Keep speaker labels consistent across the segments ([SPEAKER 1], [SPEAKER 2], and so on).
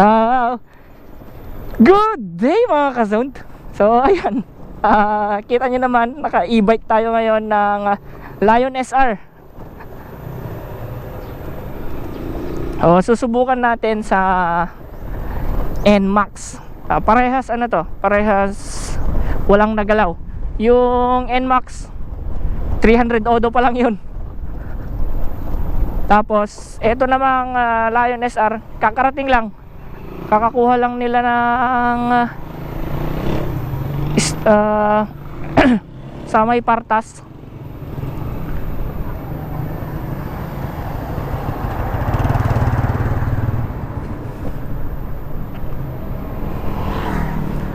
[SPEAKER 1] Ah, good day mga ka-zoned. So ayan, kita nyo naman, naka-e-bike tayo ngayon ng Lion SR. Susubukan natin sa NMAX. Parehas ano to, parehas walang nagalaw. Yung NMAX 300 odo pa lang yun. Tapos eto namang Lion SR, kakarating lang, kakakuha lang nila ng sa may Partas.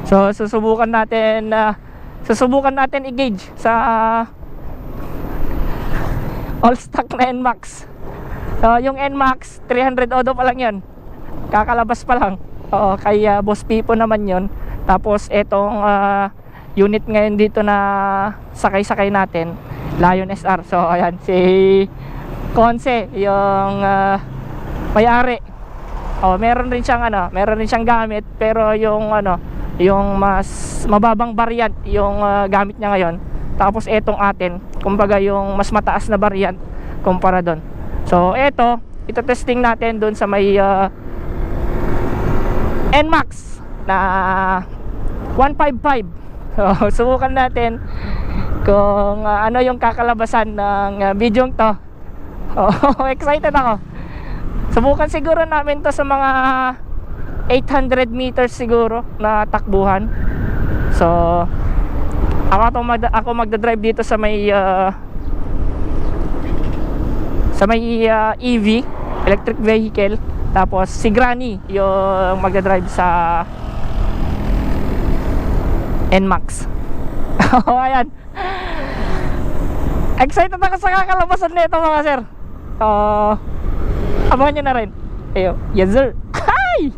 [SPEAKER 1] So susubukan natin i-gauge sa all stock na NMAX. So yung NMAX 300 odo pa lang yun, kakalabas pa lang. Kay Boss Pipo naman yun. Tapos etong unit ngayon dito na sakay-sakay natin, Lion SR. So ayan, si Conce yung may-ari. Meron rin siyang gamit, pero yung yung mas mababang variant yung gamit niya ngayon. Tapos etong atin, kumbaga yung mas mataas na variant kumpara doon. So ito testing natin doon sa may NMAX na 155. So subukan natin kung ano yung kakalabasan ng video to. Excited ako. Subukan siguro namin to sa mga 800 meters siguro na takbuhan. So ako magdadrive dito sa may EV, electric vehicle. Tapos si Granny yung magdadrive sa NMAX. Ayan, excited ako sa kakalabasan nito mga sir. Abangan nyo na rin. Yes sir. Hi!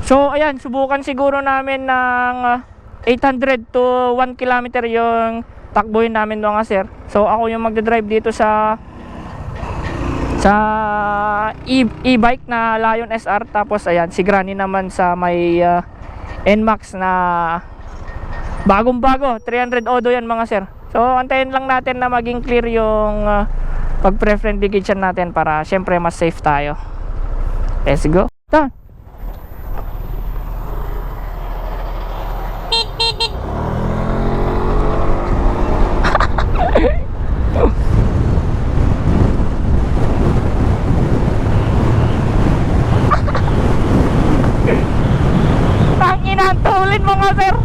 [SPEAKER 1] So ayan, subukan siguro namin ng 800 to 1 kilometer yung takbuhin namin mga sir. So ako yung magdadrive dito sa e-bike na Lion SR. Tapos ayan, si Granny naman sa may NMAX na bagong bago, 300 odo yan mga sir. So antayin lang natin na maging clear yung pag-preference indication natin para syempre mas safe tayo. Let's go. Done. Tulin mga sir.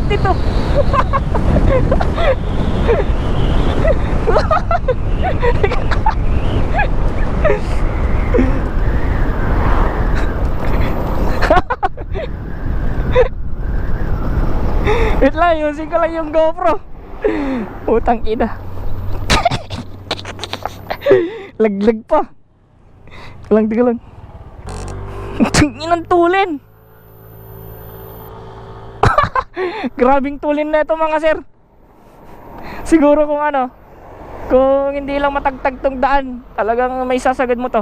[SPEAKER 1] Dito. Wait lang, using ko lang yung GoPro. Utang ina. Laglag pa. Tiga lang. Inang tulin. Grabing tulin na ito mga sir. Siguro kung hindi lang matagtag tong daan, talagang may sasagad mo to.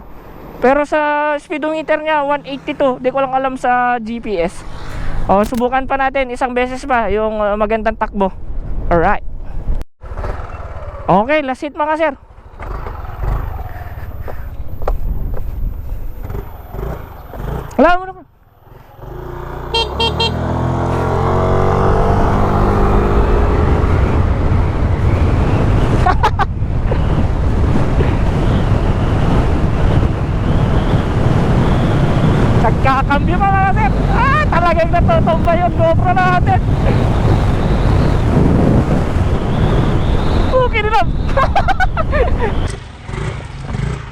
[SPEAKER 1] Pero sa speedometer niya 182. Di ko lang alam sa GPS. Subukan pa natin isang beses pa yung magandang takbo. Alright. Okay, last hit mga sir. Wala mo naman. Nagkakambyo pa natin. Talagang natutumba yung GoPro natin. Okay na lang.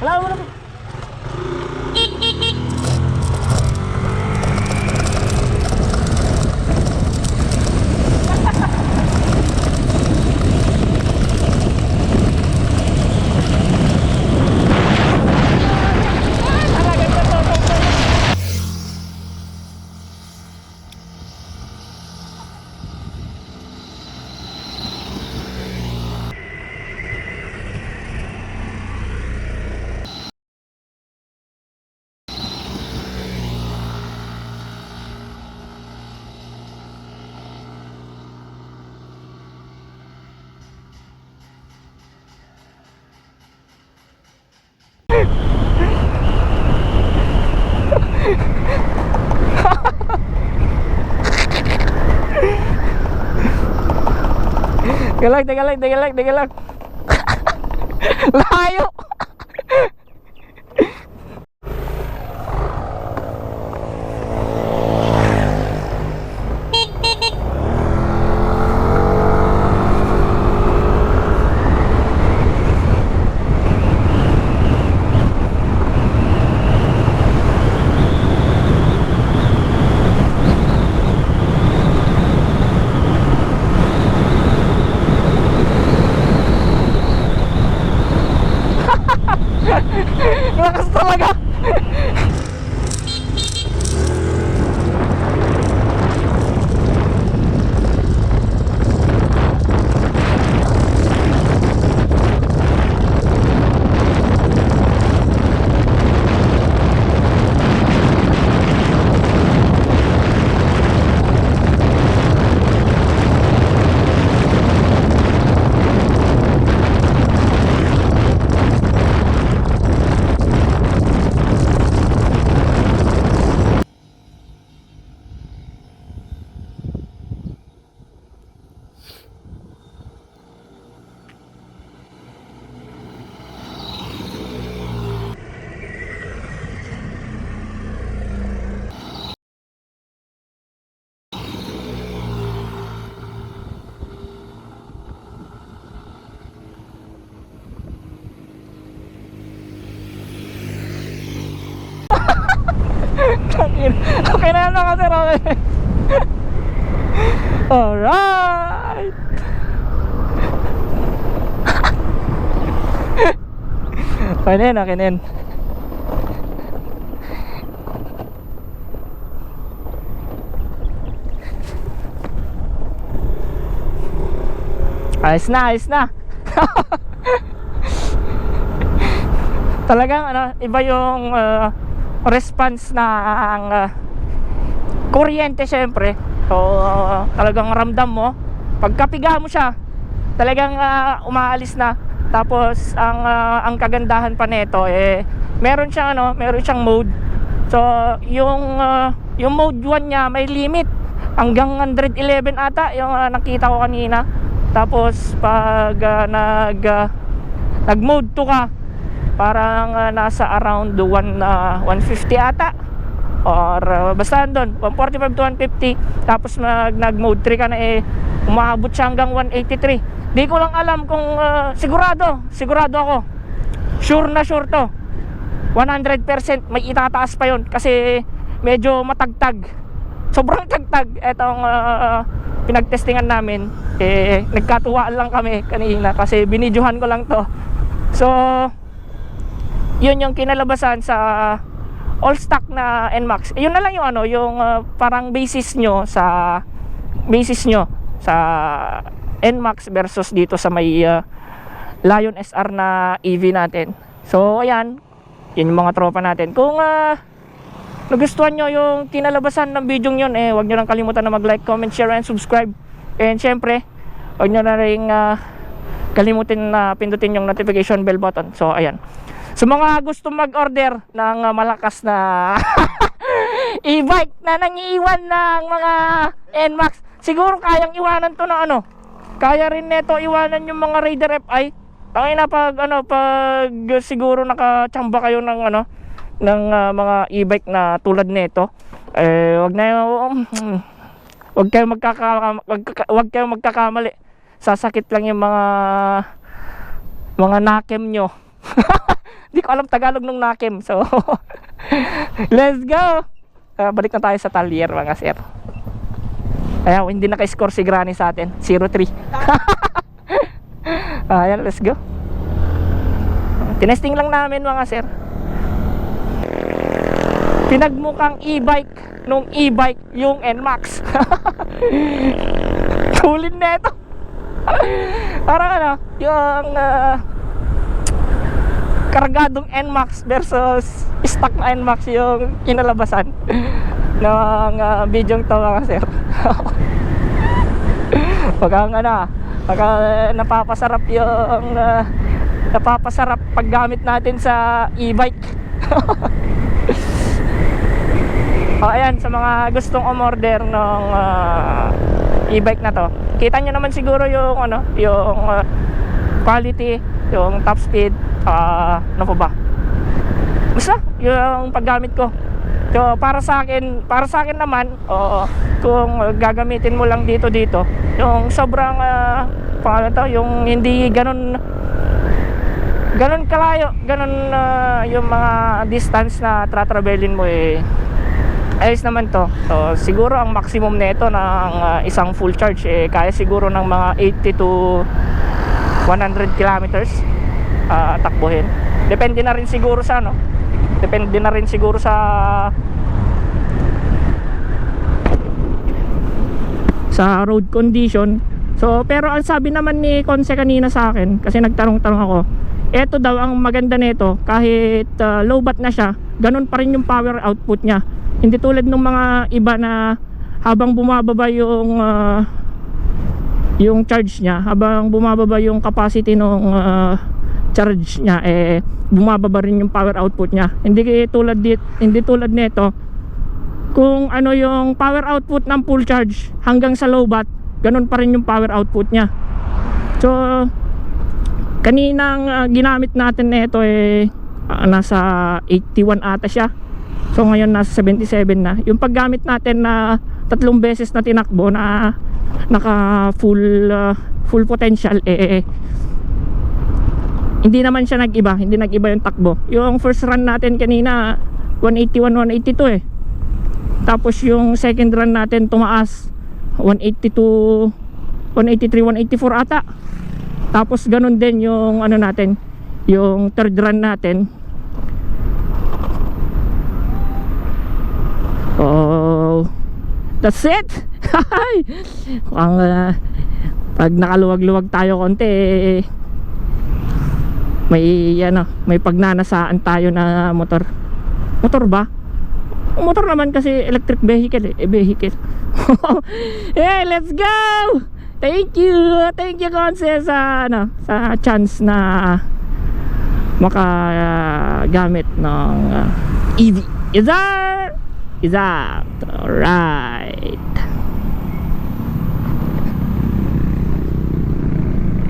[SPEAKER 1] Wala mo naman. Teka lang. Layo. Lakas talaga. Okay na lang kasi okay. Alright. Okay na yun, okay na yun. Ayos na, ayos na. Talagang iba yung response na ang kuryente syempre. So talagang ramdam mo pagkapiga mo siya, talagang umaalis na. Tapos ang kagandahan pa nito meron siyang mode. So yung mode 1 niya may limit hanggang 111 ata yung nakita ko kanina. Tapos pag nag mode 2 ka, parang nasa around 150 ata, or basta doon 145 to 150. Tapos nag mode 3 ka na, umabot siya hanggang 183. Di ko lang alam kung sigurado ako, sure na sure to, 100% may itataas pa yon kasi medyo matagtag, sobrang tagtag etong pinagtestingan namin. Nagkatuwaan lang kami kanina kasi binidyohan ko lang to. So yun yung kinalabasan sa all stock na NMAX. Yun na lang yung yung parang basis nyo sa NMAX versus dito sa may Lion SR na EV natin. So ayan, yun yung mga tropa natin. Kung nagustuhan nyo yung kinalabasan ng video yun, huwag nyo lang kalimutan na mag-like, comment, share, and subscribe. And syempre, huwag nyo na rin kalimutin na pindutin yung notification bell button. So ayan, sa mga gusto mag-order ng malakas na e-bike na nangiiwan ng mga NMAX. Siguro kayang iwanan to na ano. Kaya rin neto iwanan yung mga Raider FI. Tangina pag pag siguro nakachamba kayo ng ng mga e-bike na tulad nito. Wag kayong magkakamali. Sasakit lang yung mga nakem nyo. Hindi ko alam Tagalog ng nakem. So let's go. Balik na tayo sa talyer mga sir. Ayan, hindi naka-score si Granny sa atin. 0-3. Ayan, let's go. Tinesting lang namin mga sir. Pinagmukhang e-bike nung e-bike yung NMAX. Tulin na ito. Parang yung kargadong NMAX versus stock na NMAX yung kinalabasan ng bidyong to mga sir. Pagka napapasarap yung napapasarap paggamit natin sa e-bike. Ayan, sa mga gustong umorder ng e-bike na to, kita nyo naman siguro yung yung quality, yung top speed, ano pa ba? Basta yung paggamit ko. So para sa akin naman, kung gagamitin mo lang dito, yung sobrang yung hindi ganun kalayo, yung mga distance na tratravelin mo ayos naman to. So siguro ang maximum nito ng isang full charge kaya siguro ng mga 80 to 100 kilometers takbuhin. Depende na rin siguro sa sa road condition. So pero ang sabi naman ni Conce kanina sa akin, kasi nagtanong-tanong ako, eto daw ang maganda nito, kahit low bat na siya, ganun pa rin yung power output niya. Hindi tulad ng mga iba na habang bumababa yung charge niya, habang bumababa yung capacity ng charge niya, bumababa rin yung power output niya. Hindi tulad nito, kung yung power output ng full charge hanggang sa low bat, ganun pa rin yung power output niya. So kaninang ginamit natin nito nasa 81 ata siya. So ngayon nasa 77 na. Yung paggamit natin na 3 beses na tinakbo na naka full potential, hindi naman siya nag-iba yung takbo. Yung first run natin kanina 181, 182 tapos yung second run natin tumaas 182, 183, 184 ata. Tapos ganun din yung natin, yung third run natin. Oh, that's it. Ang pag nakaluwag-luwag tayo konti, may pagnanasaan tayo na motor ba? Motor naman kasi electric vehicle vehicle. Hey, let's go. Thank you Conce sa chance na makagamit ng EV. Is that alright?